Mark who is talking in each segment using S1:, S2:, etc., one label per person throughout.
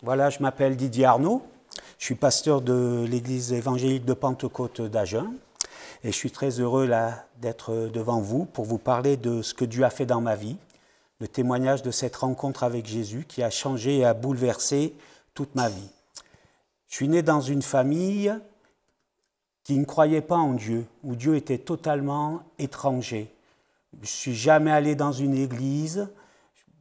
S1: Voilà, je m'appelle Didier Arnaud, je suis pasteur de l'église évangélique de Pentecôte d'Agen et je suis très heureux là d'être devant vous pour vous parler de ce que Dieu a fait dans ma vie, le témoignage de cette rencontre avec Jésus qui a changé et a bouleversé toute ma vie. Je suis né dans une famille qui ne croyait pas en Dieu, où Dieu était totalement étranger. Je ne suis jamais allé dans une église,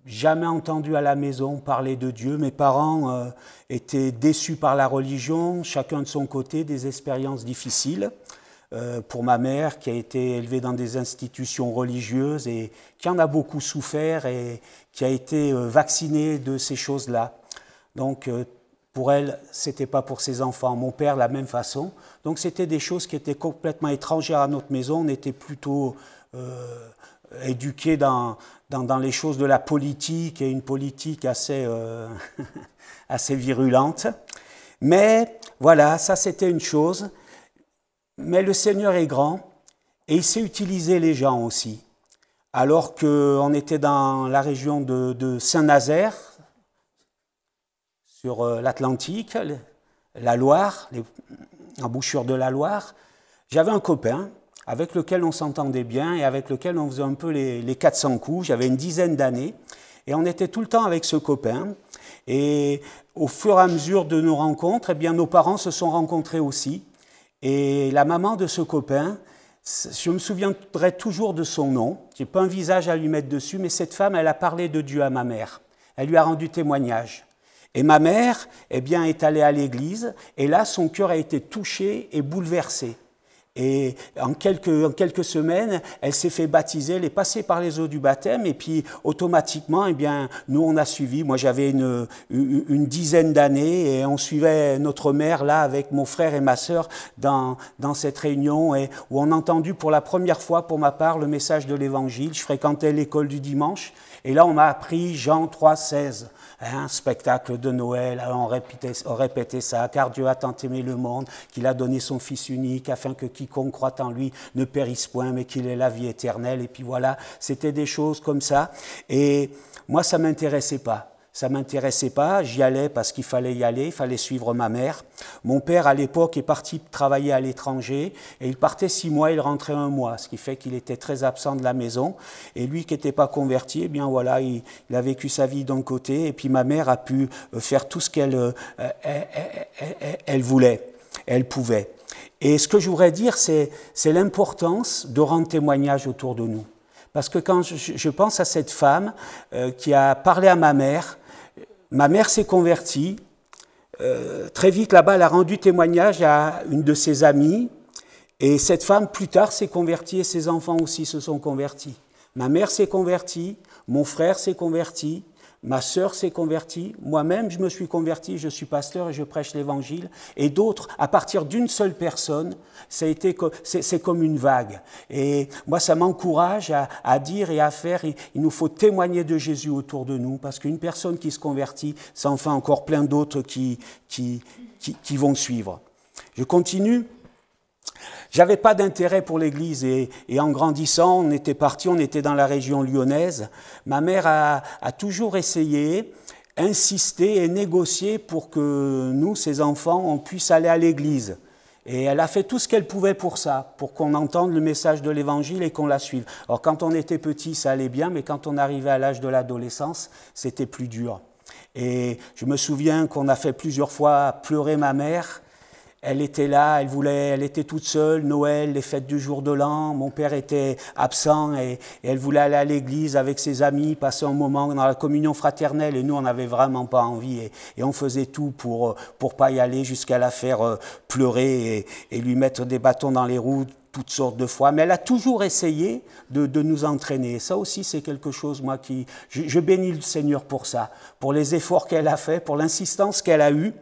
S1: jamais entendu à la maison parler de Dieu. Mes parents étaient déçus par la religion, chacun de son côté, des expériences difficiles. Pour ma mère, qui a été élevée dans des institutions religieuses et qui en a beaucoup souffert et qui a été vaccinée de ces choses-là. Donc, pour elle, ce n'était pas pour ses enfants. Mon père, de la même façon. Donc, c'était des choses qui étaient complètement étrangères à notre maison. On était plutôt éduqués dans les choses de la politique et une politique assez, assez virulente. Mais voilà, ça c'était une chose. Mais le Seigneur est grand et il sait utiliser les gens aussi. Alors qu'on était dans la région de Saint-Nazaire, sur l'Atlantique, la Loire, l'embouchure de la Loire, j'avais un copain avec lequel on s'entendait bien et avec lequel on faisait un peu les 400 coups. J'avais une dizaine d'années et on était tout le temps avec ce copain. Et au fur et à mesure de nos rencontres, eh bien, nos parents se sont rencontrés aussi. Et la maman de ce copain, je me souviendrai toujours de son nom. Je n'ai pas un visage à lui mettre dessus, mais cette femme, elle a parlé de Dieu à ma mère. Elle lui a rendu témoignage. Et ma mère, eh bien, est allée à l'église et là, son cœur a été touché et bouleversé. Et en quelques semaines, elle s'est fait baptiser, elle est passée par les eaux du baptême et puis automatiquement, eh bien, nous on a suivi. Moi j'avais une dizaine d'années et on suivait notre mère là avec mon frère et ma sœur dans cette réunion et où on a entendu pour la première fois pour ma part le message de l'évangile. Je fréquentais l'école du dimanche et là on m'a appris Jean 3,16. Un spectacle de Noël, on répétait ça, car Dieu a tant aimé le monde qu'il a donné son Fils unique afin que quiconque croit en lui ne périsse point mais qu'il ait la vie éternelle. Et puis voilà, c'était des choses comme ça. Et moi, ça m'intéressait pas. Ça m'intéressait pas, j'y allais parce qu'il fallait y aller, il fallait suivre ma mère. Mon père, à l'époque, est parti travailler à l'étranger et il partait 6 mois, il rentrait 1 mois, ce qui fait qu'il était très absent de la maison. Et lui qui n'était pas converti, eh bien voilà, il a vécu sa vie d'un côté et puis ma mère a pu faire tout ce qu'elle elle voulait, elle pouvait. Et ce que je voudrais dire, c'est l'importance de rendre témoignage autour de nous. Parce que quand je pense à cette femme qui a parlé à ma mère s'est convertie. Très vite, là-bas, elle a rendu témoignage à une de ses amies. Et cette femme, plus tard, s'est convertie et ses enfants aussi se sont convertis. Ma mère s'est convertie, mon frère s'est converti, ma sœur s'est convertie, moi-même je me suis converti, je suis pasteur et je prêche l'évangile. Et d'autres, à partir d'une seule personne, c'est comme une vague. Et moi, ça m'encourage à dire et à faire. Il nous faut témoigner de Jésus autour de nous, parce qu'une personne qui se convertit, ça en fait encore plein d'autres qui vont suivre. Je continue. J'avais pas d'intérêt pour l'église et en grandissant, on était dans la région lyonnaise. Ma mère a toujours essayé, insisté et négocié pour que nous, ses enfants, on puisse aller à l'église. Et elle a fait tout ce qu'elle pouvait pour ça, pour qu'on entende le message de l'évangile et qu'on la suive. Alors quand on était petit, ça allait bien, mais quand on arrivait à l'âge de l'adolescence, c'était plus dur. Et je me souviens qu'on a fait plusieurs fois pleurer ma mère. Elle était là, elle était toute seule, Noël, les fêtes du jour de l'an, mon père était absent et elle voulait aller à l'église avec ses amis, passer un moment dans la communion fraternelle et nous on n'avait vraiment pas envie et on faisait tout pour pas y aller jusqu'à la faire pleurer et lui mettre des bâtons dans les roues toutes sortes de fois, mais elle a toujours essayé de nous entraîner. Ça aussi, c'est quelque chose, moi, je bénis le Seigneur pour ça, pour les efforts qu'elle a fait, pour l'insistance qu'elle a eue.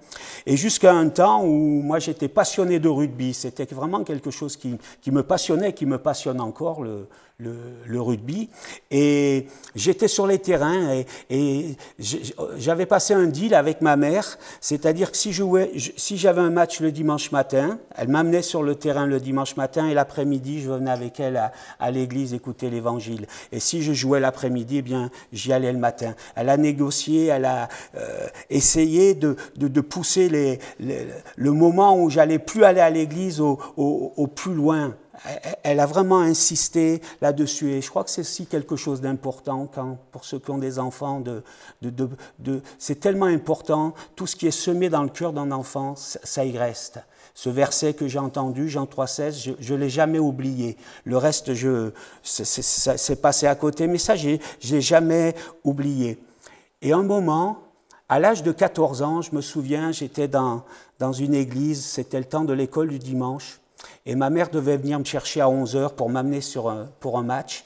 S1: Et jusqu'à un temps où moi, j'étais passionné de rugby. C'était vraiment quelque chose qui me passionnait, qui me passionne encore, le rugby. Et j'étais sur les terrains et j'avais passé un deal avec ma mère, c'est-à-dire que si j'avais un match le dimanche matin, elle m'amenait sur le terrain le dimanche matin et l'après-midi, je venais avec elle à l'église écouter l'évangile. Et si je jouais l'après-midi, eh bien, j'y allais le matin. Elle a négocié, elle a essayé de pousser le moment où j'allais plus aller à l'église au plus loin. Elle a vraiment insisté là-dessus et je crois que c'est aussi quelque chose d'important pour ceux qui ont des enfants. C'est tellement important, tout ce qui est semé dans le cœur d'un enfant, ça y reste. Ce verset que j'ai entendu, Jean 3,16, je ne l'ai jamais oublié. Le reste, c'est passé à côté, mais ça, je ne l'ai jamais oublié. Et un moment, à l'âge de 14 ans, je me souviens, j'étais dans une église, c'était le temps de l'école du dimanche. Et ma mère devait venir me chercher à 11h pour m'amener pour un match.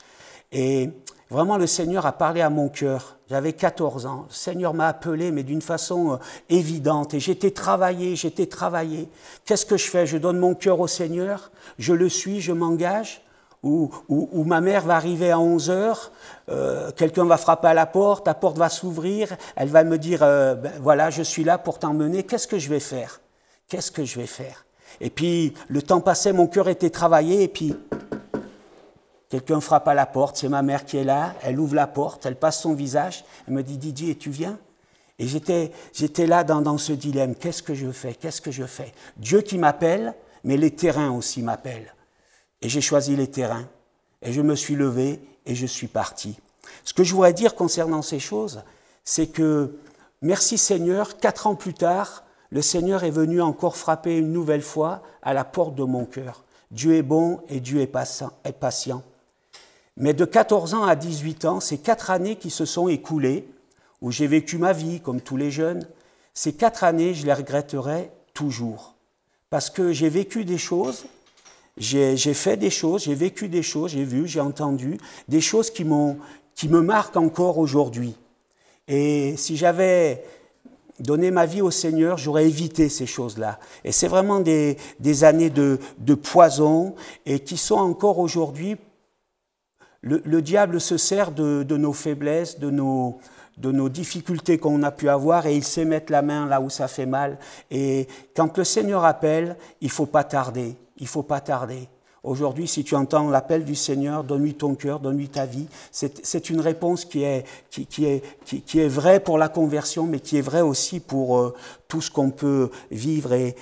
S1: Et vraiment, le Seigneur a parlé à mon cœur. J'avais 14 ans. Le Seigneur m'a appelé, mais d'une façon évidente. Et j'étais travaillé. Qu'est-ce que je fais? Je donne mon cœur au Seigneur, je le suis, je m'engage. Ou ma mère va arriver à 11h, quelqu'un va frapper à la porte va s'ouvrir, elle va me dire, voilà, je suis là pour t'emmener. Qu'est-ce que je vais faire? Et puis, le temps passait, mon cœur était travaillé, et puis, quelqu'un frappe à la porte, c'est ma mère qui est là, elle ouvre la porte, elle passe son visage, elle me dit, Didier, tu viens? Et j'étais là dans ce dilemme, qu'est-ce que je fais? Dieu qui m'appelle, mais les terrains aussi m'appellent. Et j'ai choisi les terrains, et je me suis levé, et je suis parti. Ce que je voudrais dire concernant ces choses, c'est que, merci Seigneur, 4 ans plus tard, le Seigneur est venu encore frapper une nouvelle fois à la porte de mon cœur. Dieu est bon et Dieu est patient. Mais de 14 ans à 18 ans, ces 4 années qui se sont écoulées, où j'ai vécu ma vie comme tous les jeunes, ces 4 années, je les regretterai toujours. Parce que j'ai vécu des choses, j'ai fait des choses, j'ai vécu des choses, j'ai vu, j'ai entendu, des choses qui me marquent encore aujourd'hui. Et si j'avais donner ma vie au Seigneur, j'aurais évité ces choses-là. Et c'est vraiment des années de poison et qui sont encore aujourd'hui, le diable se sert de nos faiblesses, de nos difficultés qu'on a pu avoir et il sait mettre la main là où ça fait mal. Et quand le Seigneur appelle, il ne faut pas tarder. Aujourd'hui, si tu entends l'appel du Seigneur, donne-lui ton cœur, donne-lui ta vie. C'est une réponse qui est vraie pour la conversion, mais qui est vraie aussi pour tout ce qu'on peut vivre et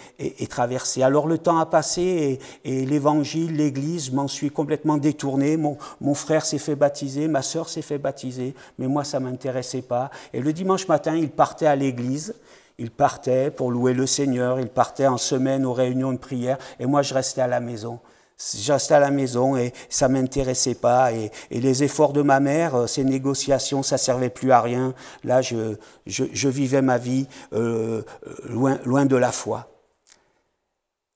S1: traverser. Alors le temps a passé et l'évangile, l'église, je m'en suis complètement détourné. Mon frère s'est fait baptiser, ma sœur s'est fait baptiser, mais moi ça ne m'intéressait pas. Et le dimanche matin, il partait à l'église. Il partait pour louer le Seigneur, il partait en semaine aux réunions de prière, et moi je restais à la maison. Et ça ne m'intéressait pas. Et les efforts de ma mère, ces négociations, ça ne servait plus à rien. Là, je vivais ma vie loin de la foi.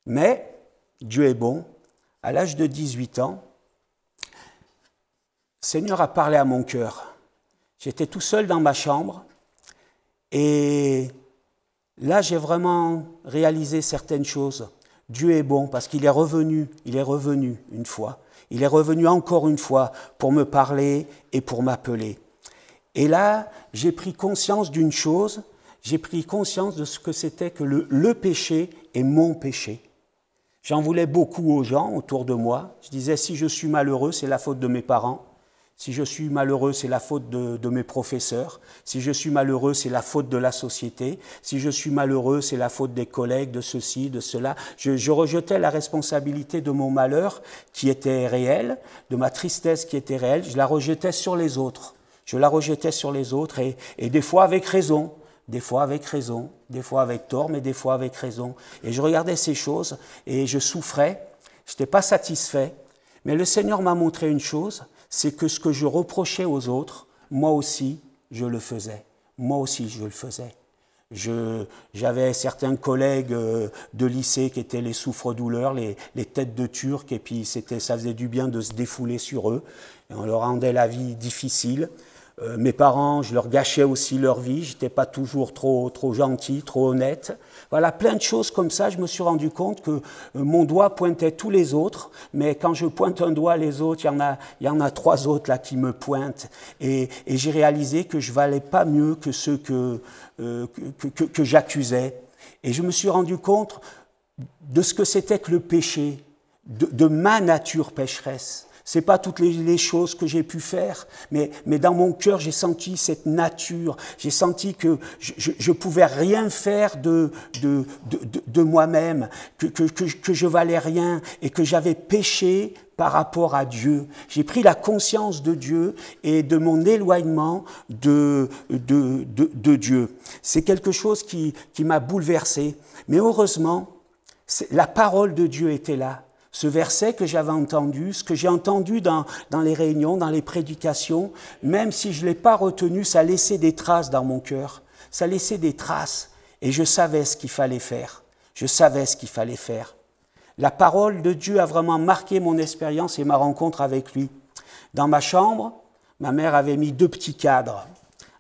S1: Mais Dieu est bon. À l'âge de 18 ans, le Seigneur a parlé à mon cœur. J'étais tout seul dans ma chambre. Et là, j'ai vraiment réalisé certaines choses. Dieu est bon parce qu'il est revenu une fois. Il est revenu encore une fois pour me parler et pour m'appeler. Et là, j'ai pris conscience d'une chose, j'ai pris conscience de ce que c'était que le péché est mon péché. J'en voulais beaucoup aux gens autour de moi. Je disais, si je suis malheureux, c'est la faute de mes parents. Si je suis malheureux, c'est la faute de mes professeurs. Si je suis malheureux, c'est la faute de la société. Si je suis malheureux, c'est la faute des collègues, de ceci, de cela. Je rejetais la responsabilité de mon malheur qui était réel, de ma tristesse qui était réelle. Je la rejetais sur les autres. Et des fois avec raison. Des fois avec tort, mais des fois avec raison. Et je regardais ces choses et je souffrais. Je n'étais pas satisfait. Mais le Seigneur m'a montré une chose, c'est que ce que je reprochais aux autres, moi aussi, je le faisais. J'avais certains collègues de lycée qui étaient les souffres-douleurs, les têtes de Turcs, et puis ça faisait du bien de se défouler sur eux. Et on leur rendait la vie difficile. Mes parents, je leur gâchais aussi leur vie, j'étais pas toujours trop gentil, trop honnête. Voilà, plein de choses comme ça, je me suis rendu compte que mon doigt pointait tous les autres, mais quand je pointe un doigt les autres, il y en a 3 autres là qui me pointent. Et j'ai réalisé que je valais pas mieux que ceux que j'accusais. Et je me suis rendu compte de ce que c'était que le péché, de ma nature pécheresse. C'est pas toutes les choses que j'ai pu faire, mais dans mon cœur, j'ai senti cette nature. J'ai senti que je pouvais rien faire de moi-même, que je valais rien et que j'avais péché par rapport à Dieu. J'ai pris la conscience de Dieu et de mon éloignement de Dieu. C'est quelque chose qui m'a bouleversé. Mais heureusement, la parole de Dieu était là. Ce verset que j'avais entendu, ce que j'ai entendu dans les réunions, dans les prédications, même si je ne l'ai pas retenu, ça laissait des traces dans mon cœur. Ça laissait des traces et je savais ce qu'il fallait faire. Je savais ce qu'il fallait faire. La parole de Dieu a vraiment marqué mon expérience et ma rencontre avec lui. Dans ma chambre, ma mère avait mis 2 petits cadres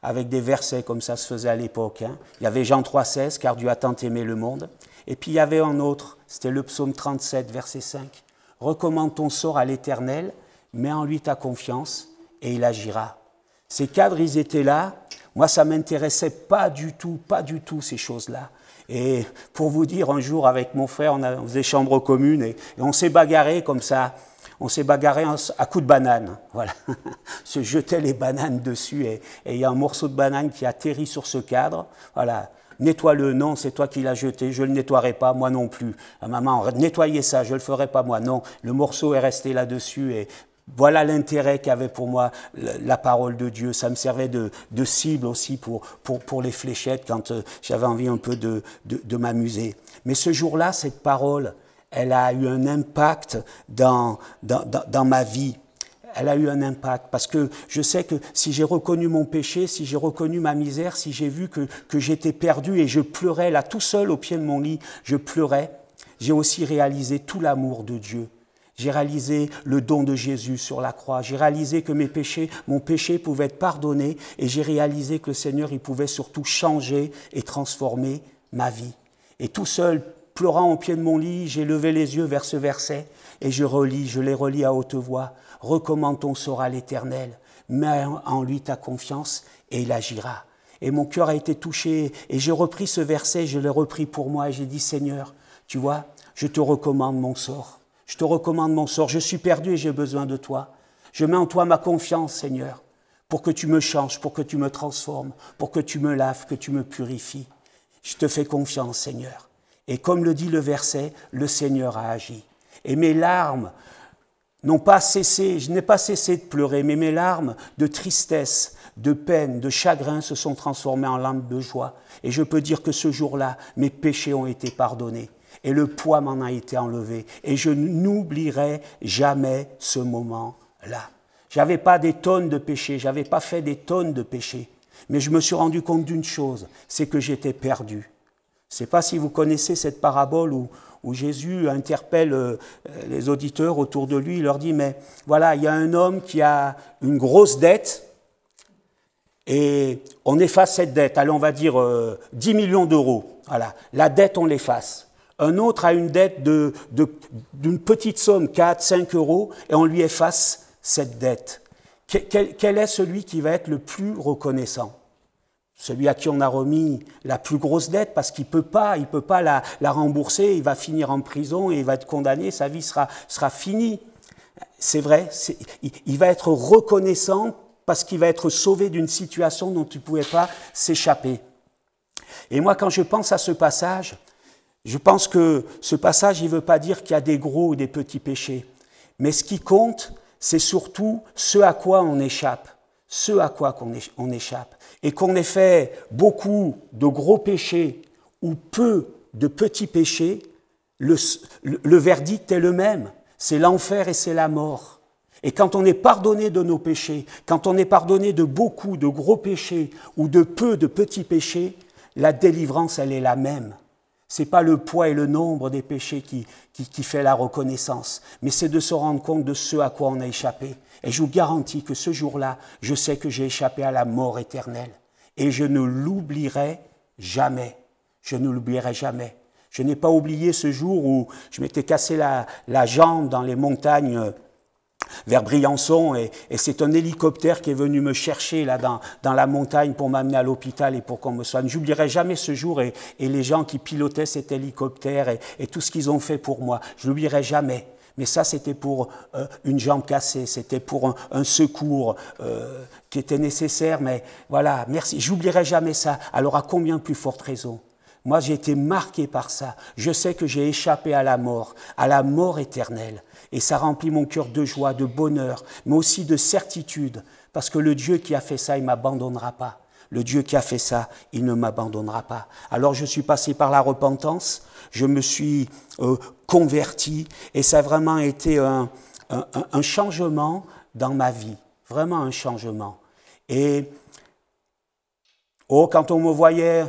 S1: avec des versets comme ça se faisait à l'époque. Il y avait Jean 3,16, car Dieu a tant aimé le monde. Et puis il y avait un autre, c'était le psaume 37, verset 5. Recommande ton sort à l'Éternel, mets en lui ta confiance et il agira. Ces cadres, ils étaient là. Moi, ça ne m'intéressait pas du tout ces choses-là. Et pour vous dire, un jour, avec mon frère, on faisait chambre commune et on s'est bagarré comme ça. On s'est bagarré à coups de banane. Voilà. Se jetait les bananes dessus et il y a un morceau de banane qui atterrit sur ce cadre. Voilà. Nettoie-le, non, c'est toi qui l'as jeté, je ne le nettoierai pas, moi non plus. Maman, nettoyez ça, je ne le ferai pas moi, non. Le morceau est resté là-dessus et voilà l'intérêt qu'avait pour moi la parole de Dieu. Ça me servait de cible aussi pour les fléchettes quand j'avais envie un peu de m'amuser. Mais ce jour-là, cette parole, elle a eu un impact dans ma vie. Elle a eu un impact parce que je sais que si j'ai reconnu mon péché, si j'ai reconnu ma misère, si j'ai vu que j'étais perdu et je pleurais là tout seul au pied de mon lit, je pleurais, j'ai aussi réalisé tout l'amour de Dieu. J'ai réalisé le don de Jésus sur la croix. J'ai réalisé que mon péché pouvait être pardonné et j'ai réalisé que le Seigneur, il pouvait surtout changer et transformer ma vie. Et tout seul, pleurant au pied de mon lit, j'ai levé les yeux vers ce verset et je l'ai relis à haute voix. Recommande ton sort à l'Éternel, mets en lui ta confiance et il agira. Et mon cœur a été touché et j'ai repris ce verset, je l'ai repris pour moi et j'ai dit Seigneur, tu vois, je te recommande mon sort. Je te recommande mon sort, je suis perdu et j'ai besoin de toi. Je mets en toi ma confiance, Seigneur, pour que tu me changes, pour que tu me transformes, pour que tu me laves, que tu me purifies. Je te fais confiance, Seigneur. Et comme le dit le verset, le Seigneur a agi. Et mes larmes n'ont pas cessé, je n'ai pas cessé de pleurer, mais mes larmes de tristesse, de peine, de chagrin se sont transformées en larmes de joie. Et je peux dire que ce jour-là, mes péchés ont été pardonnés. Et le poids m'en a été enlevé. Et je n'oublierai jamais ce moment-là. J'avais pas des tonnes de péchés, j'avais pas fait des tonnes de péchés. Mais je me suis rendu compte d'une chose, c'est que j'étais perdu. Je ne sais pas si vous connaissez cette parabole où Jésus interpelle les auditeurs autour de lui. Il leur dit, mais voilà, il y a un homme qui a une grosse dette et on efface cette dette. Allez, on va dire 10 millions d'euros. Voilà, la dette, on l'efface. Un autre a une dette d'une petite somme, 4, 5 euros, et on lui efface cette dette. Quel est celui qui va être le plus reconnaissant ? Celui à qui on a remis la plus grosse dette parce qu'il peut pas la rembourser, il va finir en prison et il va être condamné, sa vie sera finie. C'est vrai, il va être reconnaissant parce qu'il va être sauvé d'une situation dont il ne pouvait pas s'échapper. Et moi, quand je pense à ce passage, je pense que ce passage, il ne veut pas dire qu'il y a des gros ou des petits péchés. Mais ce qui compte, c'est surtout ce à quoi on échappe. Ce à quoi on échappe. Et qu'on ait fait beaucoup de gros péchés ou peu de petits péchés, le verdict est le même. C'est l'enfer et c'est la mort. Et quand on est pardonné de nos péchés, quand on est pardonné de beaucoup de gros péchés ou de peu de petits péchés, la délivrance, elle est la même. Ce n'est pas le poids et le nombre des péchés qui fait la reconnaissance, mais c'est de se rendre compte de ce à quoi on a échappé. Et je vous garantis que ce jour-là, je sais que j'ai échappé à la mort éternelle. Et je ne l'oublierai jamais. Je ne l'oublierai jamais. Je n'ai pas oublié ce jour où je m'étais cassé la jambe dans les montagnes vers Briançon, et c'est un hélicoptère qui est venu me chercher là dans la montagne pour m'amener à l'hôpital et pour qu'on me soigne. J'oublierai jamais ce jour et les gens qui pilotaient cet hélicoptère et tout ce qu'ils ont fait pour moi. Je l'oublierai jamais. Mais ça, c'était pour une jambe cassée, c'était pour un secours qui était nécessaire. Mais voilà, merci. J'oublierai jamais ça. Alors à combien plus forte raison? Moi, j'ai été marqué par ça. Je sais que j'ai échappé à la mort éternelle. Et ça remplit mon cœur de joie, de bonheur, mais aussi de certitude. Parce que le Dieu qui a fait ça, il ne m'abandonnera pas. Le Dieu qui a fait ça, il ne m'abandonnera pas. Alors je suis passé par la repentance, je me suis converti, et ça a vraiment été un changement dans ma vie. Vraiment un changement. Et quand on me voyait...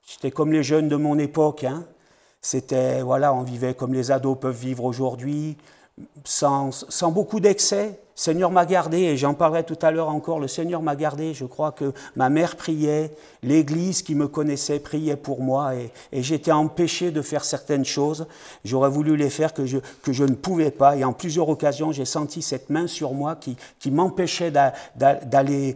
S1: J'étais comme les jeunes de mon époque, hein. C'était, voilà, on vivait comme les ados peuvent vivre aujourd'hui, sans beaucoup d'excès. Le Seigneur m'a gardé, et j'en parlerai tout à l'heure encore, le Seigneur m'a gardé. Je crois que ma mère priait, l'Église qui me connaissait priait pour moi, et j'étais empêché de faire certaines choses. J'aurais voulu les faire que je ne pouvais pas, et en plusieurs occasions, j'ai senti cette main sur moi qui m'empêchait d'aller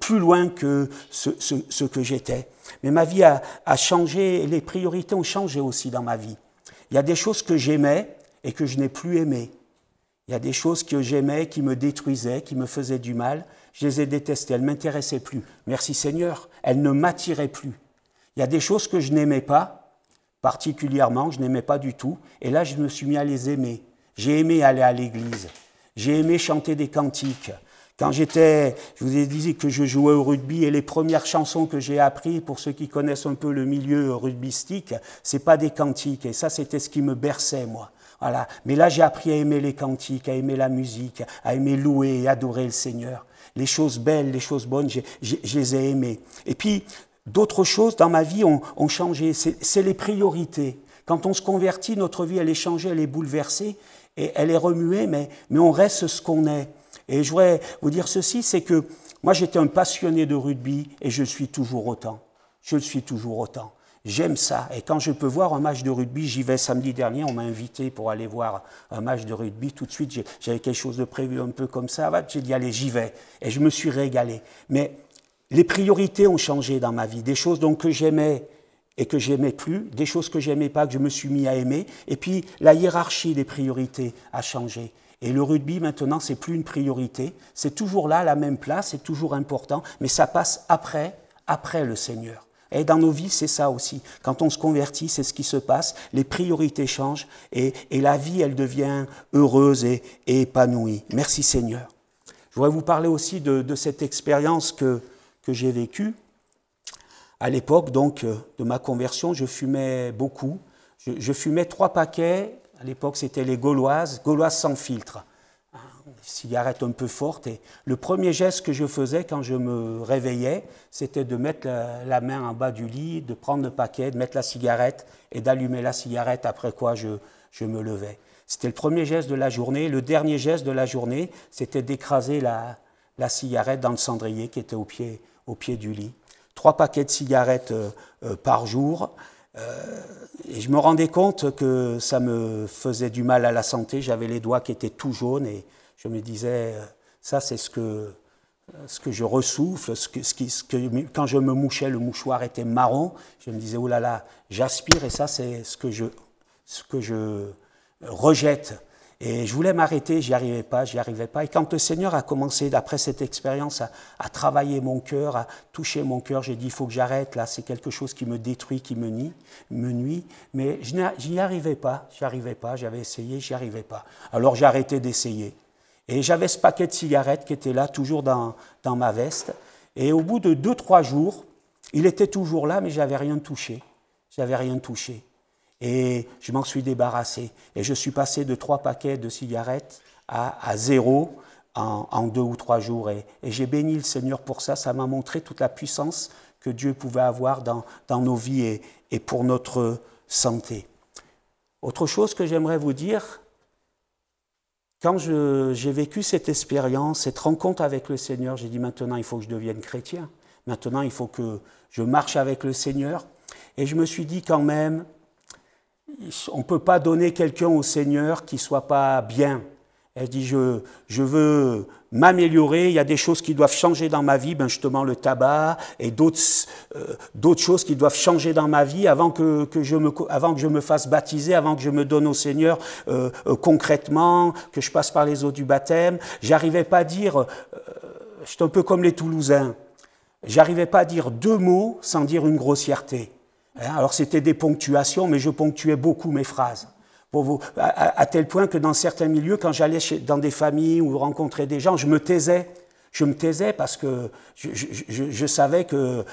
S1: plus loin que ce que j'étais. Mais ma vie a changé, et les priorités ont changé aussi dans ma vie. Il y a des choses que j'aimais et que je n'ai plus aimées. Il y a des choses que j'aimais, qui me détruisaient, qui me faisaient du mal. Je les ai détestées, elles ne m'intéressaient plus. Merci Seigneur, elles ne m'attiraient plus. Il y a des choses que je n'aimais pas, particulièrement, je n'aimais pas du tout. Et là, je me suis mis à les aimer. J'ai aimé aller à l'église. J'ai aimé chanter des cantiques. Quand je vous ai dit que je jouais au rugby, et les premières chansons que j'ai apprises, pour ceux qui connaissent un peu le milieu rugbystique, c'est pas des cantiques. Et ça, c'était ce qui me berçait, moi. Voilà. Mais là, j'ai appris à aimer les cantiques, à aimer la musique, à aimer louer et adorer le Seigneur. Les choses belles, les choses bonnes, je les ai aimées. Et puis, d'autres choses dans ma vie ont changé. C'est les priorités. Quand on se convertit, notre vie, elle est changée, elle est bouleversée, et elle est remuée, mais on reste ce qu'on est. Et je voudrais vous dire ceci, c'est que moi, j'étais un passionné de rugby, et je le suis toujours autant. Je le suis toujours autant. J'aime ça. Et quand je peux voir un match de rugby, j'y vais samedi dernier, on m'a invité pour aller voir un match de rugby. Tout de suite, j'avais quelque chose de prévu un peu comme ça. J'ai dit, allez, j'y vais. Et je me suis régalé. Mais les priorités ont changé dans ma vie. Des choses donc que j'aimais et que j'aimais plus, des choses que j'aimais pas, que je me suis mis à aimer. Et puis, la hiérarchie des priorités a changé. Et le rugby, maintenant, c'est plus une priorité. C'est toujours là, à la même place, c'est toujours important, mais ça passe après le Seigneur. Et dans nos vies, c'est ça aussi. Quand on se convertit, c'est ce qui se passe. Les priorités changent et la vie, elle devient heureuse et épanouie. Merci Seigneur. Je voudrais vous parler aussi de cette expérience que j'ai vécue. À l'époque, donc, de ma conversion, je fumais beaucoup. Je fumais 3 paquets. À l'époque, c'était les Gauloises sans filtre. Cigarette un peu forte, et le premier geste que je faisais quand je me réveillais, c'était de mettre la main en bas du lit, de prendre le paquet, de mettre la cigarette et d'allumer la cigarette, après quoi je me levais. C'était le premier geste de la journée. Le dernier geste de la journée, c'était d'écraser la cigarette dans le cendrier qui était au pied du lit. 3 paquets de cigarettes par jour. Et je me rendais compte que ça me faisait du mal à la santé. J'avais les doigts qui étaient tout jaunes, et je me disais, ça c'est ce que je ressouffle, quand je me mouchais, le mouchoir était marron. Je me disais, oh là là, j'aspire, et ça c'est ce que je rejette. Et je voulais m'arrêter, j'y arrivais pas. Et quand le Seigneur a commencé, après cette expérience, à travailler mon cœur, à toucher mon cœur, j'ai dit, il faut que j'arrête, là, c'est quelque chose qui me détruit, qui me nuit. Mais je n'y arrivais pas, j'avais essayé, j'y arrivais pas. Alors j'ai arrêté d'essayer. Et j'avais ce paquet de cigarettes qui était là, toujours dans ma veste. Et au bout de 2-3 jours, il était toujours là, mais j'avais rien touché. Et je m'en suis débarrassé. Et je suis passé de 3 paquets de cigarettes à 0 en 2 ou 3 jours. Et j'ai béni le Seigneur pour ça. Ça m'a montré toute la puissance que Dieu pouvait avoir dans nos vies et pour notre santé. Autre chose que j'aimerais vous dire, quand j'ai vécu cette expérience, cette rencontre avec le Seigneur, j'ai dit maintenant il faut que je devienne chrétien. Maintenant il faut que je marche avec le Seigneur. Et je me suis dit quand même, on ne peut pas donner quelqu'un au Seigneur qui ne soit pas bien. Elle dit, je veux m'améliorer, il y a des choses qui doivent changer dans ma vie, ben justement le tabac et d'autres choses qui doivent changer dans ma vie avant que je me fasse baptiser, avant que je me donne au Seigneur concrètement, que je passe par les eaux du baptême. J'arrivais pas à dire, j'étais un peu comme les Toulousains, j'arrivais pas à dire 2 mots sans dire une grossièreté. Alors c'était des ponctuations, mais je ponctuais beaucoup mes phrases. À tel point que dans certains milieux, quand j'allais dans des familles ou rencontrer des gens, je me taisais. Je me taisais parce que je savais que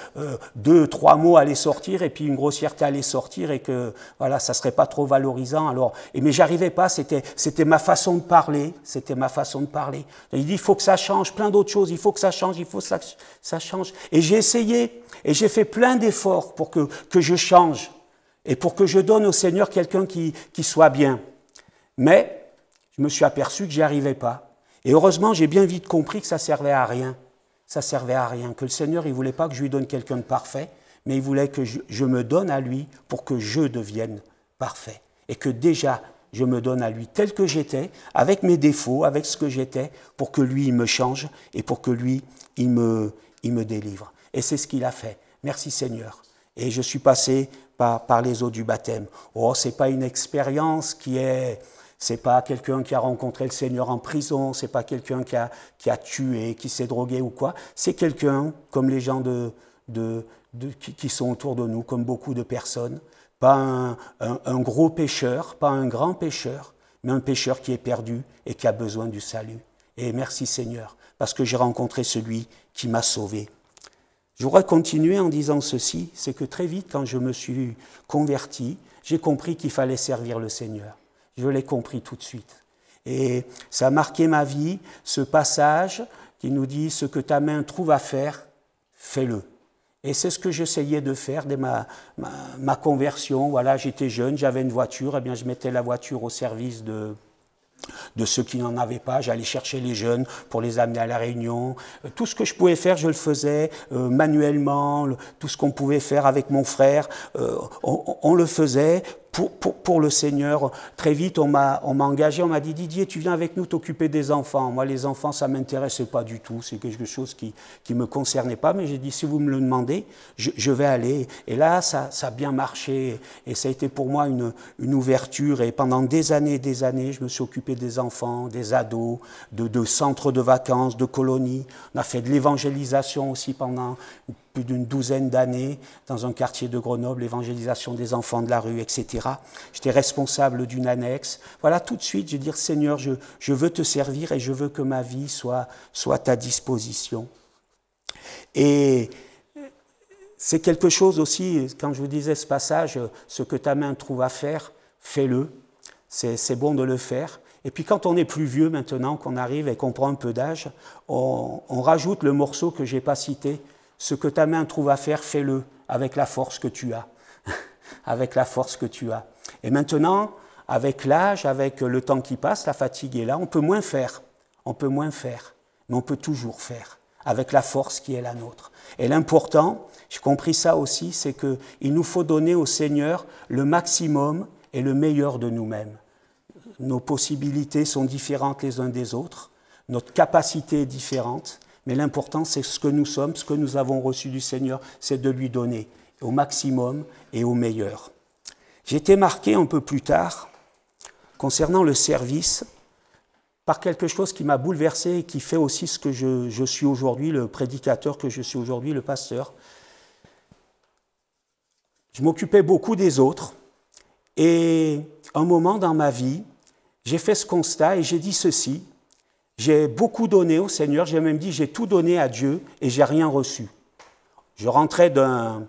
S1: 2-3 mots allaient sortir et puis une grossièreté allait sortir et que voilà, ça serait pas trop valorisant. Alors, mais j'arrivais pas. C'était ma façon de parler. C'était ma façon de parler. Il dit il faut que ça change, plein d'autres choses. Il faut que ça change. Il faut que ça change. Et j'ai essayé et j'ai fait plein d'efforts pour que je change. Et pour que je donne au Seigneur quelqu'un qui soit bien. Mais je me suis aperçu que j'y arrivais pas. Et heureusement, j'ai bien vite compris que ça servait à rien. Ça servait à rien. Que le Seigneur, il voulait pas que je lui donne quelqu'un de parfait, mais il voulait que je me donne à lui pour que je devienne parfait. Et que déjà, je me donne à lui tel que j'étais, avec mes défauts, avec ce que j'étais, pour que lui, il me change et pour que lui, il me délivre. Et c'est ce qu'il a fait. Merci Seigneur. Et je suis passé par les eaux du baptême. Oh, c'est pas une expérience c'est pas quelqu'un qui a rencontré le Seigneur en prison, c'est pas quelqu'un qui a tué, qui s'est drogué ou quoi. C'est quelqu'un, comme les gens qui sont autour de nous, comme beaucoup de personnes, pas un gros pécheur, pas un grand pécheur, mais un pécheur qui est perdu et qui a besoin du salut. Et merci Seigneur, parce que j'ai rencontré celui qui m'a sauvé. Je voudrais continuer en disant ceci, c'est que très vite, quand je me suis converti, j'ai compris qu'il fallait servir le Seigneur. Je l'ai compris tout de suite. Et ça a marqué ma vie, ce passage qui nous dit « Ce que ta main trouve à faire, fais-le ». Et c'est ce que j'essayais de faire dès ma conversion. Voilà, j'étais jeune, j'avais une voiture, eh bien je mettais la voiture au service de ceux qui n'en avaient pas. J'allais chercher les jeunes pour les amener à la réunion. Tout ce que je pouvais faire, je le faisais manuellement. Tout ce qu'on pouvait faire avec mon frère, on le faisait pour le Seigneur. Très vite, on m'a engagé, on m'a dit « Didier, tu viens avec nous t'occuper des enfants ». Moi, les enfants, ça ne m'intéressait pas du tout. C'est quelque chose qui ne me concernait pas. Mais j'ai dit « Si vous me le demandez, je vais aller ». Et là, ça a bien marché. Et ça a été pour moi une ouverture. Et pendant des années, je me suis occupé des enfants, des ados, de centres de vacances, de colonies. On a fait de l'évangélisation aussi pendant plus d'une douzaine d'années dans un quartier de Grenoble, l'évangélisation des enfants de la rue, etc. J'étais responsable d'une annexe. Voilà, tout de suite, je dis Seigneur, je veux te servir et je veux que ma vie soit à ta disposition. Et c'est quelque chose aussi, quand je vous disais ce passage, ce que ta main trouve à faire, fais-le. C'est bon de le faire. Et puis quand on est plus vieux maintenant, qu'on arrive et qu'on prend un peu d'âge, on rajoute le morceau que je n'ai pas cité. Ce que ta main trouve à faire, fais-le avec la force que tu as. Avec la force que tu as. Et maintenant, avec l'âge, avec le temps qui passe, la fatigue est là, on peut moins faire. On peut moins faire, mais on peut toujours faire, avec la force qui est la nôtre. Et l'important, j'ai compris ça aussi, c'est qu'il nous faut donner au Seigneur le maximum et le meilleur de nous-mêmes. Nos possibilités sont différentes les uns des autres, notre capacité est différente, mais l'important, c'est ce que nous sommes, ce que nous avons reçu du Seigneur, c'est de lui donner au maximum et au meilleur. J'ai été marqué un peu plus tard, concernant le service, par quelque chose qui m'a bouleversé et qui fait aussi ce que je suis aujourd'hui, le prédicateur que je suis aujourd'hui, le pasteur. Je m'occupais beaucoup des autres et un moment dans ma vie, j'ai fait ce constat et j'ai dit ceci. J'ai beaucoup donné au Seigneur, j'ai même dit j'ai tout donné à Dieu et j'ai rien reçu. Je rentrais d'un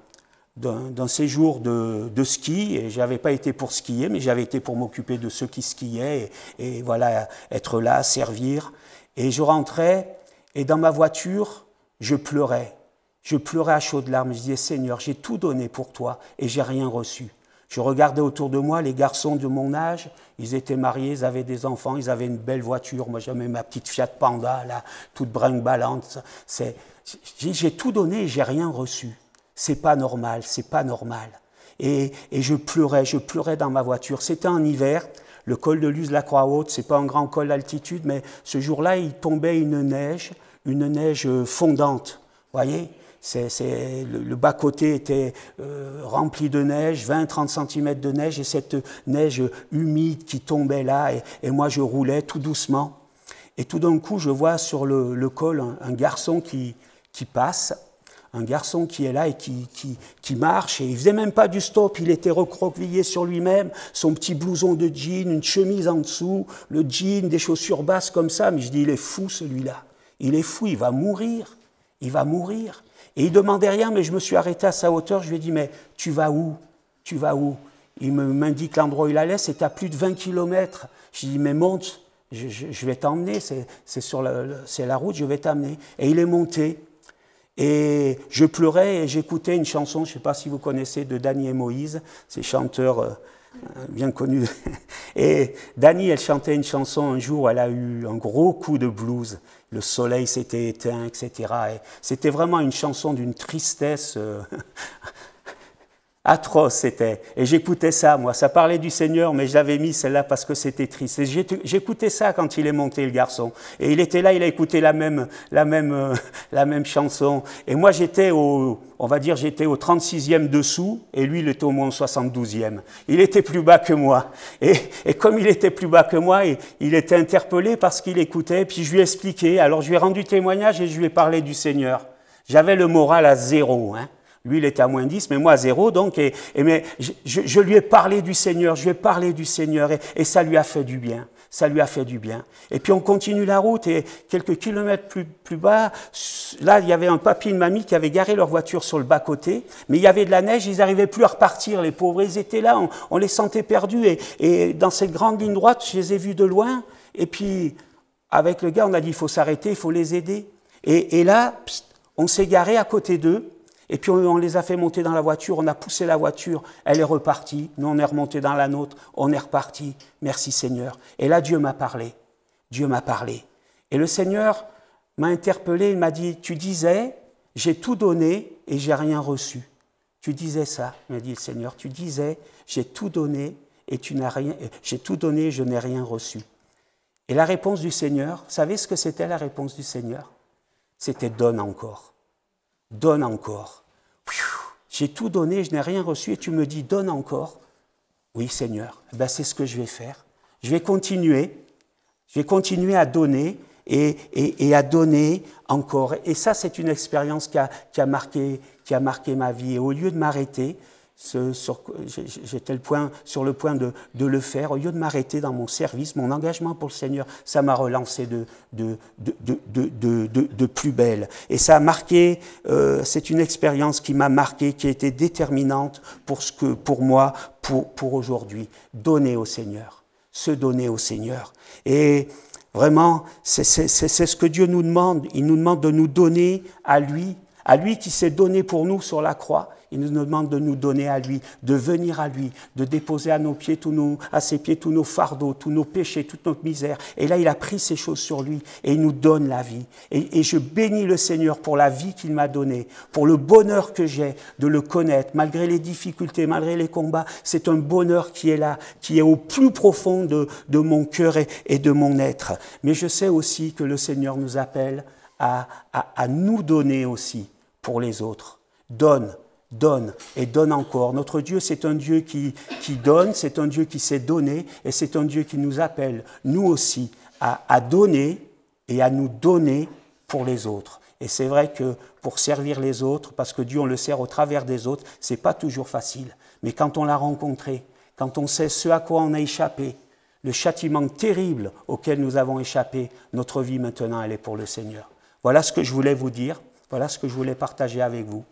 S1: séjour de ski et je n'avais pas été pour skier, mais j'avais été pour m'occuper de ceux qui skiaient et voilà, être là, servir. Et je rentrais et dans ma voiture, je pleurais. Je pleurais à chaudes larmes. Je disais Seigneur, j'ai tout donné pour toi et j'ai rien reçu. Je regardais autour de moi les garçons de mon âge, ils étaient mariés, ils avaient des enfants, ils avaient une belle voiture. Moi, j'avais ma petite Fiat Panda, là, toute brinque-ballante. J'ai tout donné et j'ai rien reçu. C'est pas normal, c'est pas normal. Et je pleurais dans ma voiture. C'était en hiver, le col de Luz, la Croix-Haute, c'est pas un grand col d'altitude, mais ce jour-là, il tombait une neige fondante, vous voyez. Le bas-côté était rempli de neige, 20-30 cm de neige, et cette neige humide qui tombait là, et moi je roulais tout doucement. Et tout d'un coup, je vois sur le col un garçon qui passe, un garçon qui est là et qui marche, et il ne faisait même pas du stop, il était recroquevillé sur lui-même, son petit blouson de jean, une chemise en dessous, le jean, des chaussures basses comme ça, mais je dis, il est fou celui-là, il est fou, il va mourir, il va mourir. Et il ne demandait rien, mais je me suis arrêté à sa hauteur. Je lui ai dit, mais tu vas où? Tu vas où? Il m'indique l'endroit où il allait, c'est à plus de 20 km. Je lui ai dit, mais monte, je vais t'emmener, c'est la route, je vais t'amener. Et il est monté. Et je pleurais et j'écoutais une chanson, je ne sais pas si vous connaissez, de Dany et Moïse, ces chanteurs bien connus. Et Dany, elle chantait une chanson un jour où elle a eu un gros coup de blues. Le soleil s'était éteint, etc. Et c'était vraiment une chanson d'une tristesse atroce, c'était. Et j'écoutais ça, moi. Ça parlait du Seigneur, mais je l'avais mis celle-là parce que c'était triste. Et j'écoutais ça quand il est monté, le garçon. Et il était là, il a écouté la même chanson. Et moi, j'étais au 36e dessous, et lui, il était au moins au 72e. Il était plus bas que moi. Et comme il était plus bas que moi, il était interpellé parce qu'il écoutait, puis je lui ai expliqué. Alors, je lui ai rendu témoignage et je lui ai parlé du Seigneur. J'avais le moral à 0, hein. Lui, il était à moins 10, mais moi à 0, donc. Mais je lui ai parlé du Seigneur, et ça lui a fait du bien. Ça lui a fait du bien. Et puis on continue la route, et quelques kilomètres plus bas, là, il y avait un papy et une mamie qui avaient garé leur voiture sur le bas-côté, mais il y avait de la neige, ils n'arrivaient plus à repartir, les pauvres. Ils étaient là, on les sentait perdus, et dans cette grande ligne droite, je les ai vus de loin, et puis, avec le gars, on a dit, il faut s'arrêter, il faut les aider. Et là, on s'est garé à côté d'eux, et puis on les a fait monter dans la voiture, on a poussé la voiture, elle est repartie, nous on est remonté dans la nôtre, on est reparti, merci Seigneur. Et là Dieu m'a parlé, Et le Seigneur m'a interpellé, il m'a dit, tu disais, j'ai tout donné et j'ai rien reçu. Tu disais ça, m'a dit le Seigneur, tu disais, j'ai tout donné et j'ai tout donné et je n'ai rien reçu. Et la réponse du Seigneur, vous savez ce que c'était la réponse du Seigneur? C'était donne encore. Donne encore. J'ai tout donné, je n'ai rien reçu, et tu me dis donne encore. Oui, Seigneur, ben, c'est ce que je vais faire. Je vais continuer à donner et à donner encore. Et ça, c'est une expérience qui a marqué ma vie. Et au lieu de m'arrêter, j'étais sur le point de le faire, au lieu de m'arrêter dans mon service, mon engagement pour le Seigneur, ça m'a relancé de plus belle. Et ça a marqué, c'est une expérience qui m'a marqué, qui a été déterminante pour moi, pour aujourd'hui. Donner au Seigneur, se donner au Seigneur. Et vraiment, c'est ce que Dieu nous demande. Il nous demande de nous donner à lui qui s'est donné pour nous sur la croix. Il nous demande de nous donner à lui, de venir à lui, de déposer à ses pieds tous nos fardeaux, tous nos péchés, toute notre misère. Et là, il a pris ces choses sur lui et il nous donne la vie. Et je bénis le Seigneur pour la vie qu'il m'a donnée, pour le bonheur que j'ai de le connaître, malgré les difficultés, malgré les combats. C'est un bonheur qui est là, qui est au plus profond de mon cœur et de mon être. Mais je sais aussi que le Seigneur nous appelle à nous donner aussi pour les autres. Donne et donne encore. Notre Dieu, c'est un Dieu qui donne, c'est un Dieu qui s'est donné, et c'est un Dieu qui nous appelle, nous aussi, à donner et à nous donner pour les autres. Et c'est vrai que pour servir les autres, parce que Dieu, on le sert au travers des autres, c'est pas toujours facile. Mais quand on l'a rencontré, quand on sait ce à quoi on a échappé, le châtiment terrible auquel nous avons échappé, notre vie maintenant, elle est pour le Seigneur. Voilà ce que je voulais vous dire, voilà ce que je voulais partager avec vous.